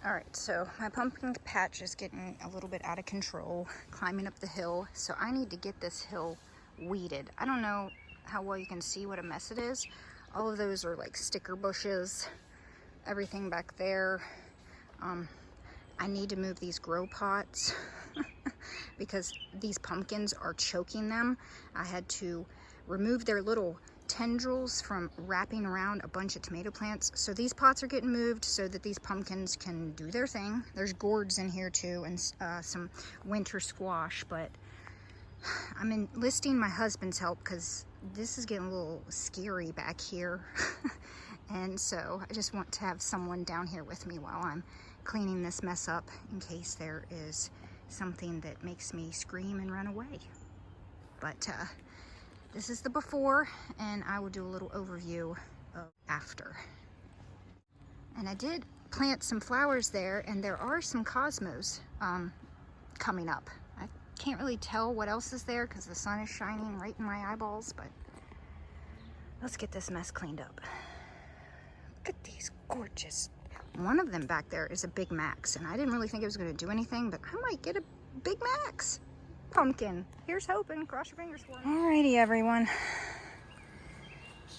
All right, so my pumpkin patch is getting a little bit out of control, climbing up the hill. So I need to get this hill weeded. I don't know how well you can see what a mess it is. All of those are like sticker bushes, everything back there. I need to move these grow pots because these pumpkins are choking them. I had to remove their little tendrils from wrapping around a bunch of tomato plants. So these pots are getting moved so that these pumpkins can do their thing. There's gourds in here too, and some winter squash, but I'm enlisting my husband's help because this is getting a little scary back here. And so I just want to have someone down here with me while I'm cleaning this mess up in case there is something that makes me scream and run away. But this is the before, and I will do a little overview of after. And I did plant some flowers there, and there are some cosmos coming up. I can't really tell what else is there because the sun is shining right in my eyeballs, but let's get this mess cleaned up. Look at these gorgeous. One of them back there is a Big Max, and I didn't really think it was going to do anything, but I might get a Big Max pumpkin. Here's hoping. Cross your fingers for me. Alrighty, everyone.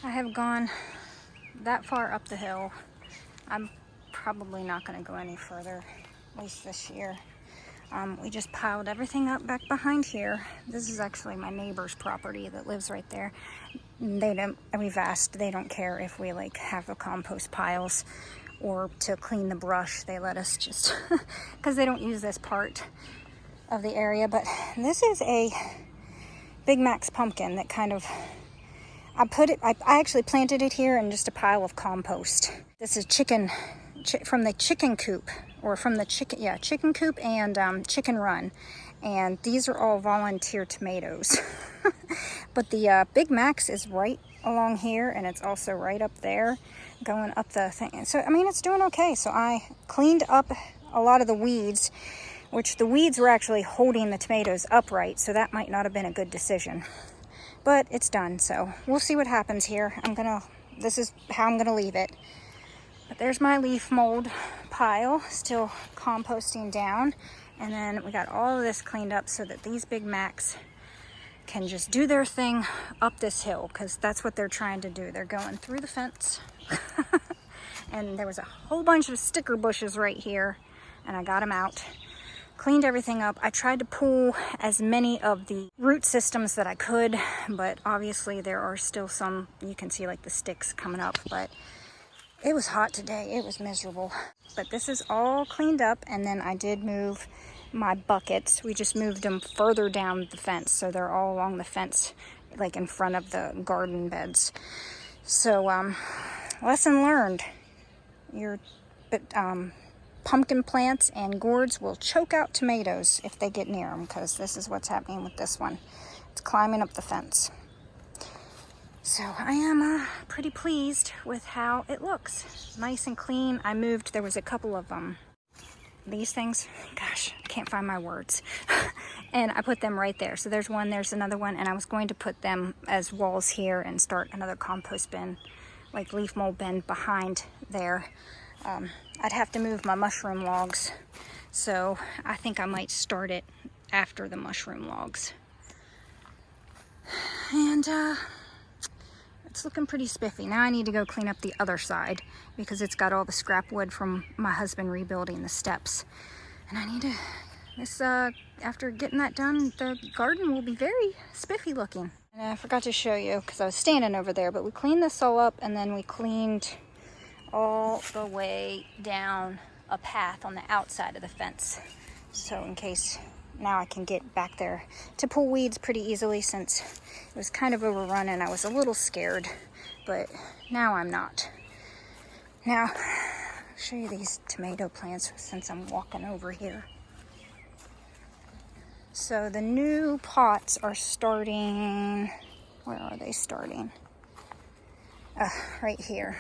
I have gone that far up the hill. I'm probably not going to go any further, at least this year. We just piled everything up back behind here. This is actually my neighbor's property that lives right there. We've asked, they don't care if we like have the compost piles or to clean the brush. They let us just, because they don't use this part of the area. But this is a Big Max pumpkin that kind of, I actually planted it here in just a pile of compost. This is from the chicken coop, or from the chicken coop and chicken run. And these are all volunteer tomatoes. But the Big Max is right along here, and it's also right up there going up the thing. So, I mean, it's doing okay. So I cleaned up a lot of the weeds, which the weeds were actually holding the tomatoes upright. So that might not have been a good decision, but it's done. So we'll see what happens here. This is how I'm gonna leave it. But there's my leaf mold pile, still composting down. And then we got all of this cleaned up so that these Big Macs can just do their thing up this hill, because that's what they're trying to do. They're going through the fence. And there was a whole bunch of sticker bushes right here, and I got them out. Cleaned everything up. I tried to pull as many of the root systems that I could, but obviously there are still some, you can see like the sticks coming up, but it was hot today. It was miserable. But this is all cleaned up, and then I did move my buckets. We just moved them further down the fence, so they're all along the fence, like in front of the garden beds. So, lesson learned. Pumpkin plants and gourds will choke out tomatoes if they get near them, because this is what's happening with this one. It's climbing up the fence. So I am pretty pleased with how it looks. Nice and clean. I moved, there was a couple of these things, gosh, I can't find my words. And I put them right there. So there's one, there's another one, and I was going to put them as walls here and start another compost bin, like leaf mold bin behind there. I'd have to move my mushroom logs, so I think I might start it after the mushroom logs. And it's looking pretty spiffy. Now I need to go clean up the other side because it's got all the scrap wood from my husband rebuilding the steps. And I need to, after getting that done, the garden will be very spiffy looking. And I forgot to show you because I was standing over there, but we cleaned this all up, and then we cleaned all the way down a path on the outside of the fence. So in case, now I can get back there to pull weeds pretty easily, since it was kind of overrun and I was a little scared, but now I'm not. Now, I'll show you these tomato plants since I'm walking over here. So the new pots are starting, where are they starting? Right here.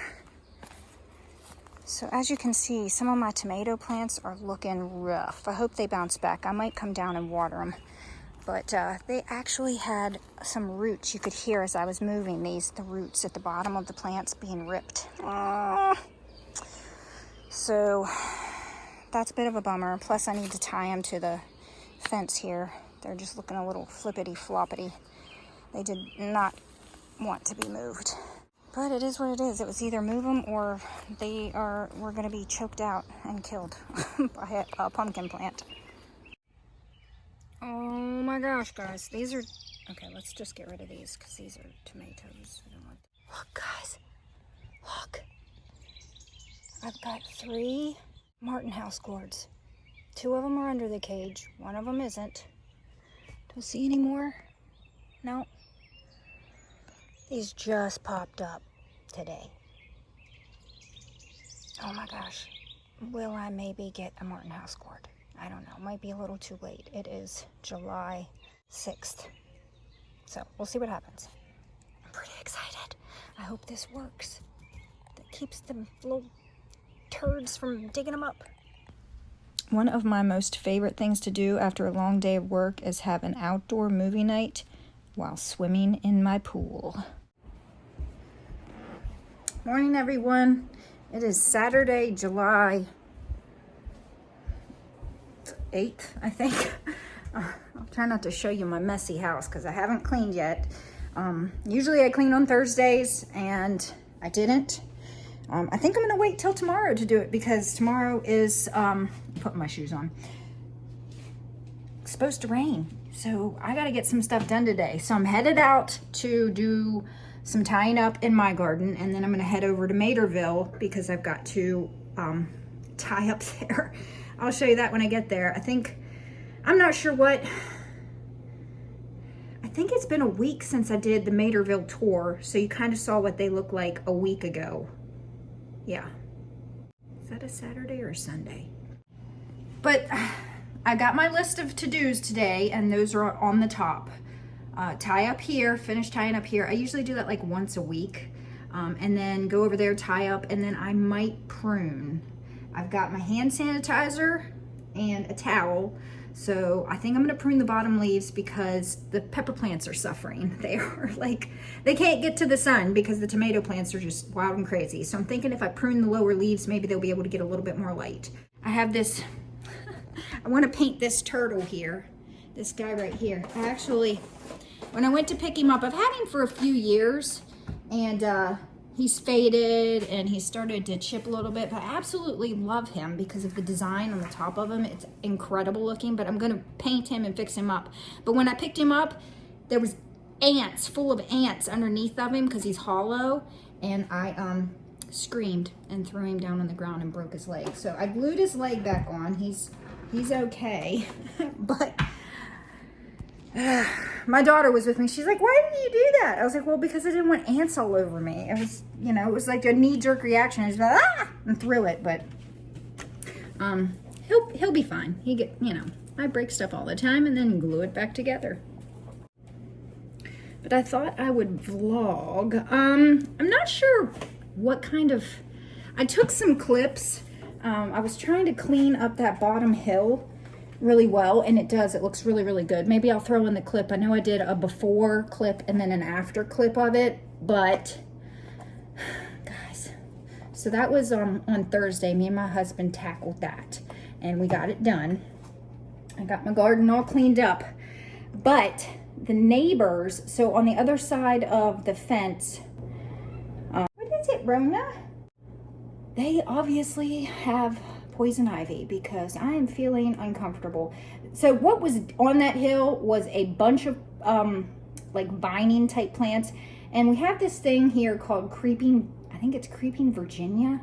So as you can see, some of my tomato plants are looking rough. I hope they bounce back. I might come down and water them. But they actually had some roots. You could hear as I was moving these, the roots at the bottom of the plants being ripped. So that's a bit of a bummer. Plus, I need to tie them to the fence here. They're just looking a little flippity floppity. They did not want to be moved. But it is what it is. It was either move them or we're going to be choked out and killed by a pumpkin plant. Oh my gosh, guys. These are... Okay, let's just get rid of these because these are tomatoes. I don't like them. Look, guys. Look. I've got 3 Martin house gourds. 2 of them are under the cage. 1 of them isn't. Don't see any more? No. These just popped up today. Oh my gosh. Will I maybe get a Martin house gourd? I don't know. Might be a little too late. It is July 6th. So we'll see what happens. I'm pretty excited. I hope this works. That keeps the little turds from digging them up. One of my most favorite things to do after a long day of work is have an outdoor movie night while swimming in my pool. Morning, everyone. It is Saturday, July 8th, I think. I'll try not to show you my messy house because I haven't cleaned yet. Usually I clean on Thursdays and I didn't. I think I'm going to wait till tomorrow to do it because tomorrow is, putting my shoes on, it's supposed to rain. So I got to get some stuff done today. So I'm headed out to do some tying up in my garden, and then I'm going to head over to Materville because I've got to tie up there. I'll show you that when I get there. I'm not sure what, I think it's been a week since I did the Materville tour, so you kind of saw what they look like a week ago. Yeah. Is that a Saturday or a Sunday? But I got my list of to-dos today, and those are on the top. Tie up here, finish tying up here. I usually do that like once a week, and then go over there, tie up, and then I might prune. I've got my hand sanitizer and a towel, so I think I'm gonna prune the bottom leaves because the pepper plants are suffering. They are like, they can't get to the sun because the tomato plants are just wild and crazy. So I'm thinking if I prune the lower leaves, maybe they'll be able to get a little bit more light. I have this, I wanna paint this turtle here, this guy right here. I actually, when I went to pick him up, I've had him for a few years, and he's faded and he started to chip a little bit, but I absolutely love him because of the design on the top of him. It's incredible looking, but I'm gonna paint him and fix him up. But when I picked him up, there was ants, full of ants underneath of him because he's hollow, and I screamed and threw him down on the ground and broke his leg. So I glued his leg back on. He's okay, but my daughter was with me. She's like, why did you do that? I was like, well, because I didn't want ants all over me. It was, you know, it was like a knee-jerk reaction. I was like, and threw it, but he'll be fine. I break stuff all the time and then glue it back together. But I thought I would vlog. I'm not sure what kind of, I took some clips. I was trying to clean up that bottom hill really well, and it looks really, really good. Maybe I'll throw in the clip. I know I did a before clip and then an after clip of it, but guys, so that was on Thursday. Me and my husband tackled that and we got it done. I got my garden all cleaned up, but the neighbors, so on the other side of the fence, what is it, Rona? They obviously have poison ivy because I am feeling uncomfortable. So what was on that hill was a bunch of like vining type plants, and we have this thing here called creeping, I think it's creeping Virginia,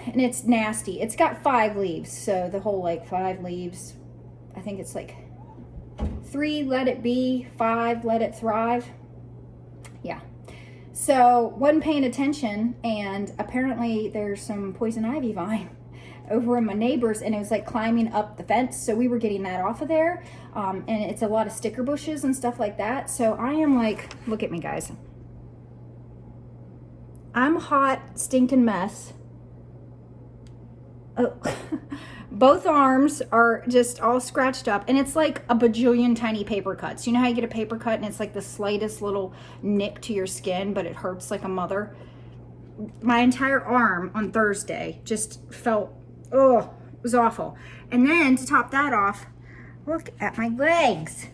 and it's nasty. It's got 5 leaves, so the whole like 5 leaves, I think it's like 3 let it be, 5 let it thrive. Yeah. So wasn't paying attention, and apparently there's some poison ivy vine over in my neighbor's, and it was like climbing up the fence, so we were getting that off of there, and it's a lot of sticker bushes and stuff like that. So I am like, look at me, guys, I'm a hot stinking mess. Oh. Both arms are just all scratched up, and it's like a bajillion tiny paper cuts. You know how you get a paper cut and it's like the slightest little nick to your skin, but it hurts like a mother? My entire arm on Thursday just felt Oh, it was awful. And then to top that off, look at my legs.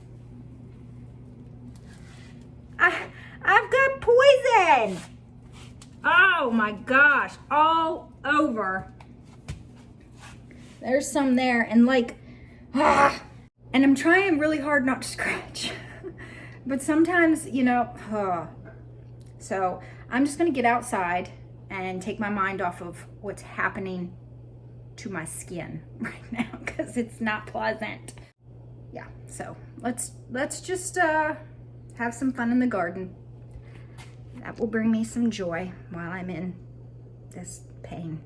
I've got poison. Oh my gosh, all over. There's some there, and like, and I'm trying really hard not to scratch. But sometimes, you know, so I'm just gonna get outside and take my mind off of what's happening to my skin right now, because it's not pleasant. Yeah, so let's just have some fun in the garden. That will bring me some joy while I'm in this pain.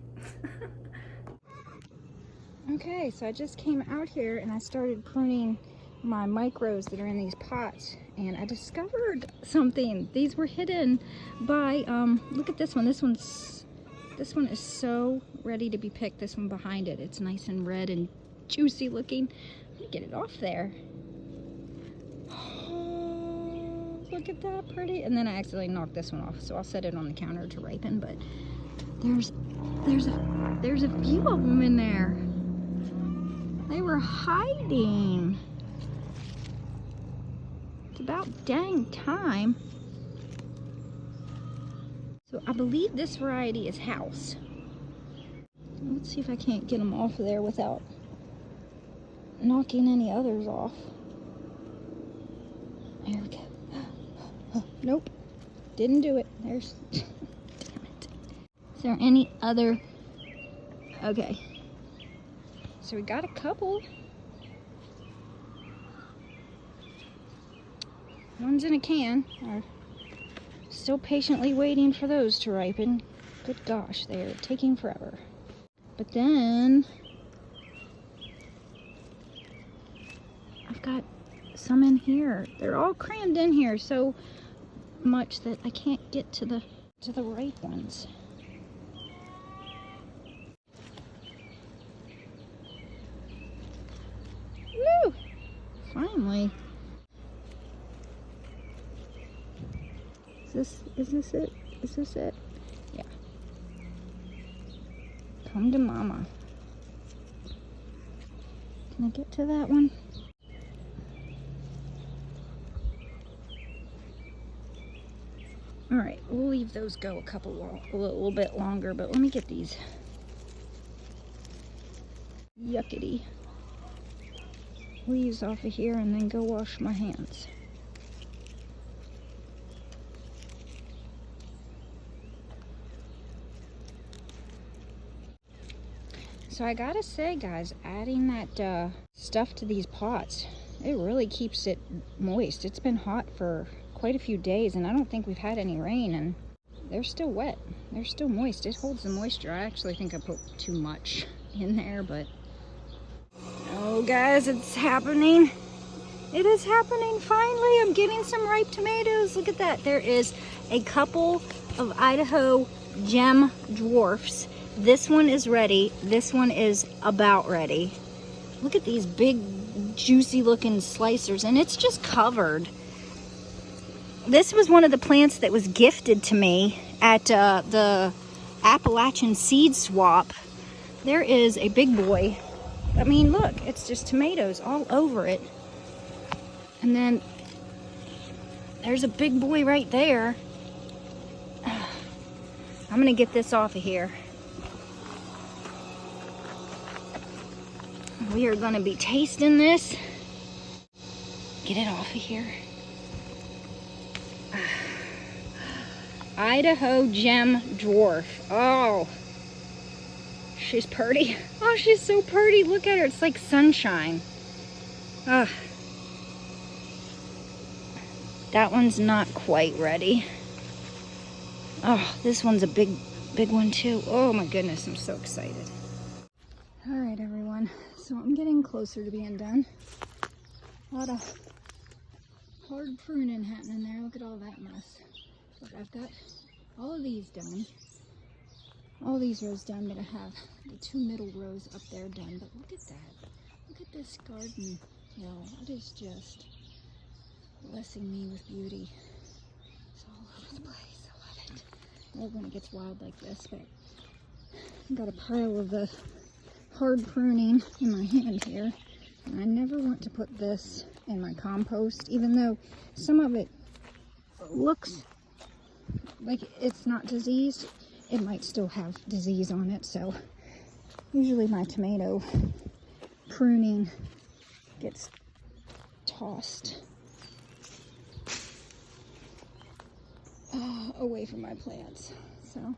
Okay, so I just came out here and I started pruning my micros that are in these pots, and I discovered something. These were hidden by, look at this one. This one is so ready to be picked. This one behind it, it's nice and red and juicy looking. Let me get it off there. Oh, look at that, pretty. And then I accidentally knocked this one off, so I'll set it on the counter to ripen. But there's a few of them in there. They were hiding. It's about dang time. So I believe this variety is house. Let's see if I can't get them off of there without knocking any others off. There we go. Nope, didn't do it. There's, damn it. Is there any other? Okay. So we got a couple. One's in a can. We're still patiently waiting for those to ripen. Good gosh, they're taking forever. But then I've got some in here. They're all crammed in here so much that I can't get to the ripe ones. Woo! Finally. Is this it? Is this it? Yeah. Come to mama. Can I get to that one? All right, we'll leave those go a little bit longer, but let me get these yuckety leaves off of here and then go wash my hands. So I gotta say, guys, adding that stuff to these pots, it really keeps it moist. It's been hot for quite a few days, and I don't think we've had any rain, and they're still wet. They're still moist. It holds the moisture. I actually think I put too much in there, but oh, guys, it's happening. It is happening finally. I'm getting some ripe tomatoes. Look at that. There is a couple of Idaho gem dwarfs. This one is ready. This one is about ready. Look at these big, juicy looking slicers, and it's just covered. This was one of the plants that was gifted to me at the Appalachian seed swap. There is a big boy. I mean, look, it's just tomatoes all over it. And then there's a big boy right there. I'm gonna get this off of here. We are gonna be tasting this. Get it off of here. Idaho gem dwarf. Oh, she's pretty. Oh, she's so pretty. Look at her. It's like sunshine. That one's not quite ready. Oh, this one's a big one too. Oh my goodness, I'm so excited. All right, everyone. So I'm getting closer to being done. A lot of hard pruning happening there. Look at all that mess. Look, I've got all of these done. All these rows done, but I have the 2 middle rows up there done. But look at that. Look at this garden hill. It is just blessing me with beauty. It's all over the place. I love it. I love when it gets wild like this, but I've got a pile of the hard pruning in my hand here. And I never want to put this in my compost, even though some of it looks like it's not diseased. It might still have disease on it, so usually my tomato pruning gets tossed away from my plants. So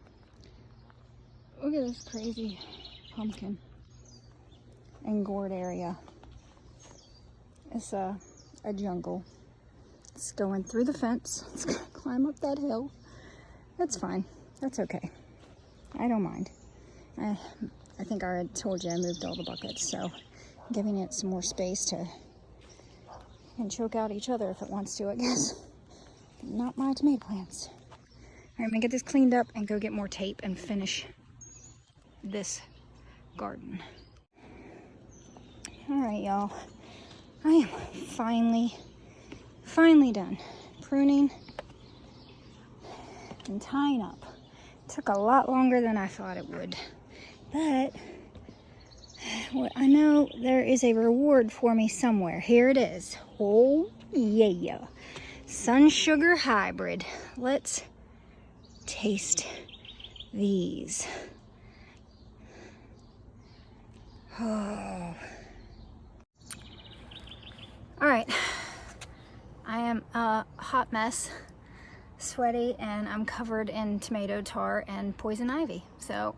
look at this crazy pumpkin and gourd area. It's a jungle. It's going through the fence. It's gonna climb up that hill. That's fine. That's okay. I don't mind. I think I already told you I moved all the buckets, so giving it some more space to and choke out each other if it wants to, I guess. Not my tomato plants. All right, I'm gonna get this cleaned up and go get more tape and finish this garden. All right, y'all. I am finally done pruning and tying up. Took a lot longer than I thought it would, but I know there is a reward for me somewhere. Here it is. Oh yeah, Sun Sugar Hybrid. Let's taste these. Oh. All right, I am a hot mess, sweaty, and I'm covered in tomato tar and poison ivy. So,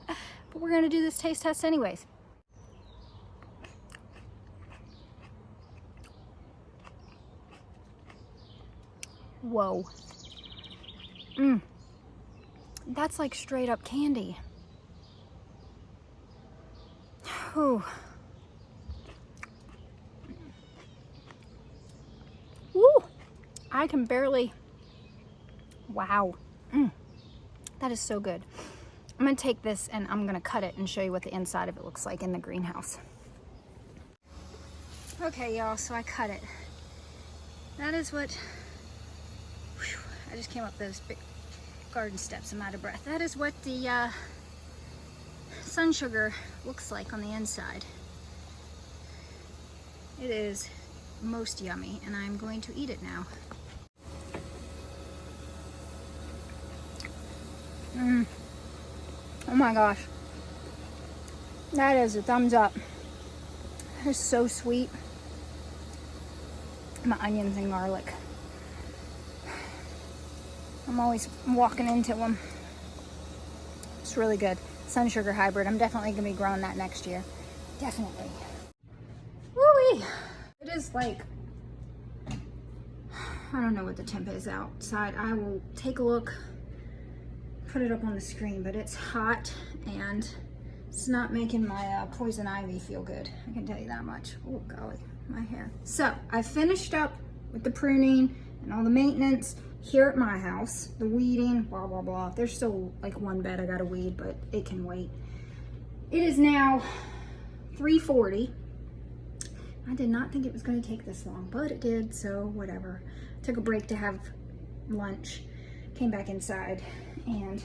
but we're gonna do this taste test anyways. Whoa. That's like straight up candy. Whew. Woo! I can barely, wow. That is so good. I'm gonna take this and I'm gonna cut it and show you what the inside of it looks like in the greenhouse. Okay, y'all, so I cut it. That is what, whew, I just came up those big garden steps. I'm out of breath. That is what the Sun Sugar looks like on the inside. It is most yummy, and I'm going to eat it now. Oh my gosh, that is a thumbs up. That is so sweet. My onions and garlic, I'm always walking into them. It's really good. Sun Sugar Hybrid. I'm definitely gonna be growing that next year. Definitely. Woo-wee. It is like, I don't know what the temp is outside. I will take a look, put it up on the screen, but it's hot and it's not making my poison ivy feel good. I can tell you that much. Oh golly, my hair. So I finished up with the pruning and all the maintenance here at my house, the weeding, blah, blah, blah. There's still like one bed I gotta weed, but it can wait. It is now 3:40. I did not think it was going to take this long, but it did, so whatever. Took a break to have lunch, came back inside, and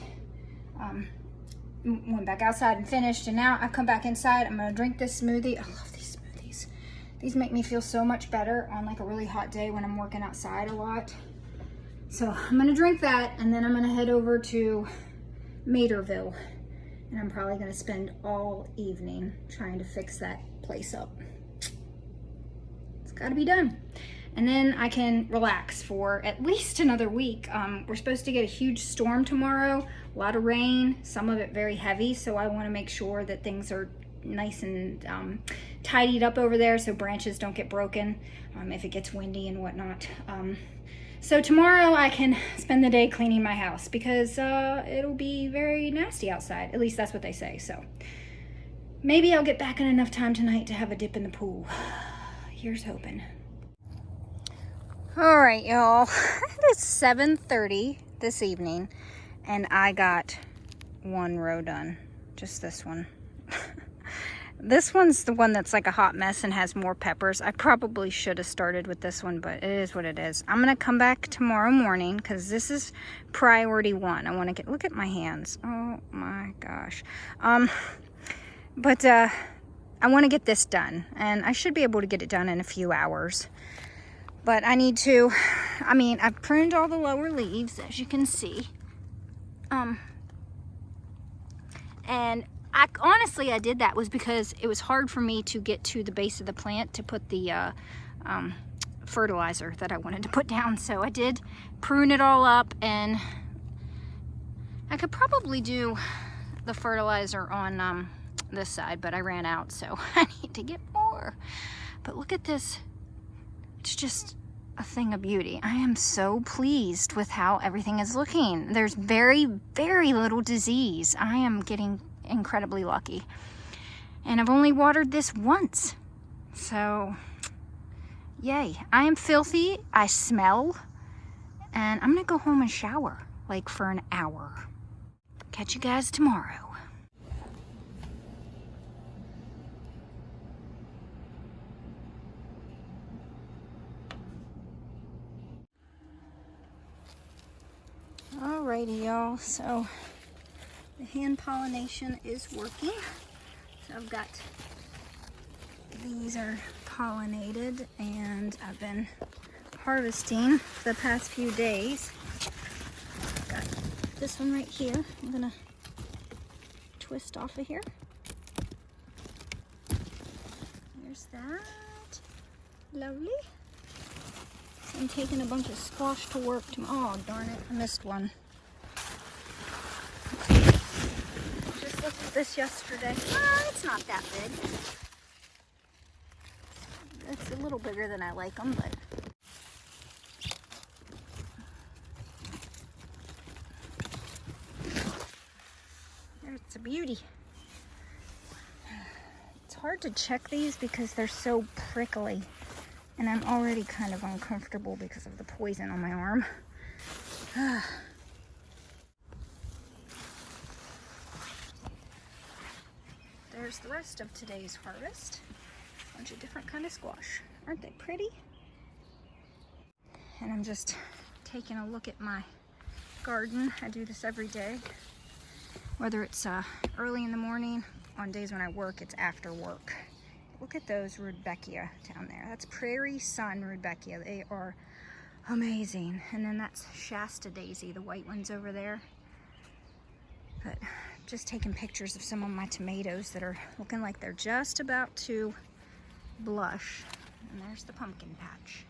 went back outside and finished, and now I come back inside. I'm going to drink this smoothie. I love these smoothies. These make me feel so much better on like a really hot day when I'm working outside a lot. So I'm going to drink that, and then I'm going to head over to Materville, and I'm probably going to spend all evening trying to fix that place up. Got to be done, and then I can relax for at least another week. We're supposed to get a huge storm tomorrow, a lot of rain, some of it very heavy, so I want to make sure that things are nice and tidied up over there so branches don't get broken if it gets windy and whatnot. So tomorrow I can spend the day cleaning my house because it'll be very nasty outside. At least that's what they say. So maybe I'll get back in enough time tonight to have a dip in the pool. Here's hoping. All right, y'all. It is 7:30 this evening, and I got one row done. Just this one. This one's the one that's like a hot mess and has more peppers. I probably should have started with this one, but it is what it is. I'm gonna come back tomorrow morning because this is priority one. I want to get, look at my hands. Oh my gosh. But I want to get this done, and I should be able to get it done in a few hours. But I need to, I mean, I've pruned all the lower leaves, as you can see. And honestly, I did that was because it was hard for me to get to the base of the plant to put the fertilizer that I wanted to put down. So I did prune it all up, and I could probably do the fertilizer on this side, but I ran out, so I need to get more. But look at this. It's just a thing of beauty. I am so pleased with how everything is looking. There's very, very little disease. I am getting incredibly lucky. And I've only watered this once. So, yay. I am filthy. I smell. And I'm gonna go home and shower, like for an hour. Catch you guys tomorrow. Alrighty, y'all, so the hand pollination is working. So I've got, these are pollinated, and I've been harvesting for the past few days. Got this one right here. I'm gonna twist off of here. There's that. Lovely. I'm taking a bunch of squash to work tomorrow. Oh, darn it, I missed one. Just looked at this yesterday. It's not that big. It's a little bigger than I like them, but it's a beauty. It's hard to check these because they're so prickly. And I'm already kind of uncomfortable because of the poison on my arm. There's the rest of today's harvest. A bunch of different kind of squash. Aren't they pretty? And I'm just taking a look at my garden. I do this every day. Whether it's early in the morning, on days when I work, it's after work. Look at those rudbeckia down there. That's Prairie Sun rudbeckia. They are amazing. And then that's Shasta daisy, the white ones over there. But just taking pictures of some of my tomatoes that are looking like they're just about to blush. And there's the pumpkin patch,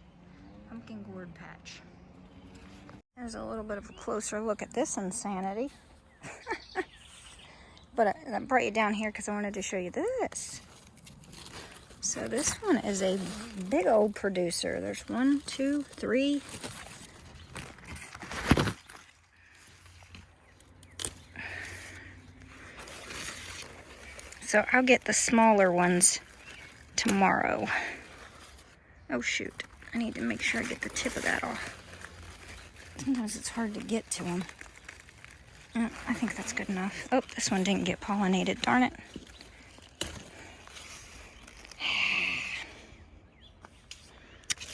pumpkin gourd patch. There's a little bit of a closer look at this insanity. But I brought you down here because I wanted to show you this. So this one is a big old producer. There's 1, 2, 3. So I'll get the smaller ones tomorrow. Oh shoot, I need to make sure I get the tip of that off. Sometimes it's hard to get to them. I think that's good enough. Oh, this one didn't get pollinated, darn it.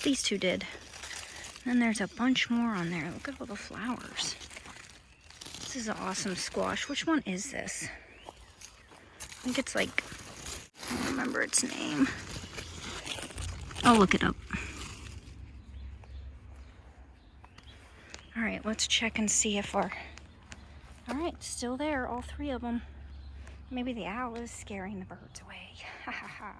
These two did. And there's a bunch more on there. Look at all the flowers. This is an awesome squash. Which one is this? I think it's like, I don't remember its name. I'll look it up. All right, let's check and see if our, all right, still there, all 3 of them. Maybe the owl is scaring the birds away. Ha ha ha.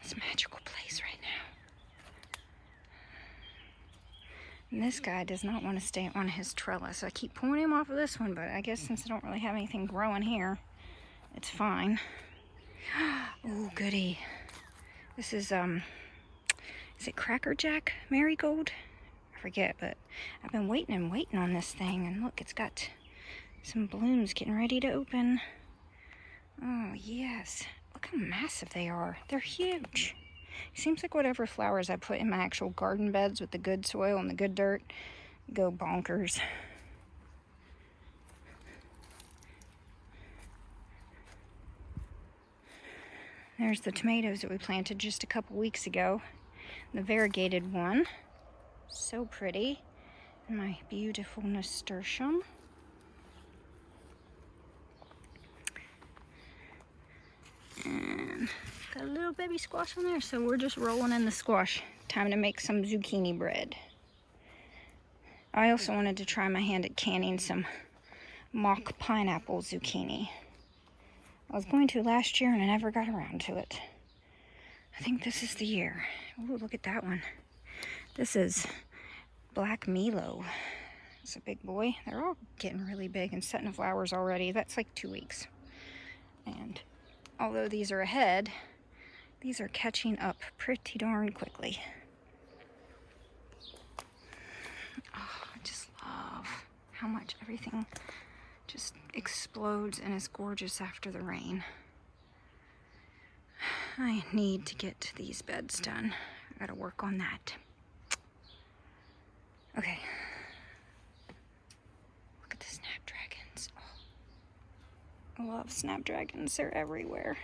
It's a magical place right now. And this guy does not want to stay on his trellis. I keep pulling him off of this one, but I guess since I don't really have anything growing here, it's fine. Oh, goody. This is it Cracker Jack Marigold? I forget, but I've been waiting and waiting on this thing, and look, it's got some blooms getting ready to open. Oh, yes. Look how massive they are. They're huge. It seems like whatever flowers I put in my actual garden beds with the good soil and the good dirt go bonkers. There's the tomatoes that we planted just a couple weeks ago. The variegated one. So pretty. And my beautiful nasturtium. little baby squash on there, so we're just rolling in the squash. Time to make some zucchini bread. I also wanted to try my hand at canning some mock pineapple zucchini. I was going to last year and I never got around to it. I think this is the year. Ooh, look at that one. This is Black Milo. It's a big boy. They're all getting really big and setting flowers already. That's like 2 weeks. And although these are ahead, these are catching up pretty darn quickly. Oh, I just love how much everything just explodes and is gorgeous after the rain. I need to get these beds done. I gotta work on that. Okay. Look at the snapdragons. Oh, I love snapdragons. They're everywhere.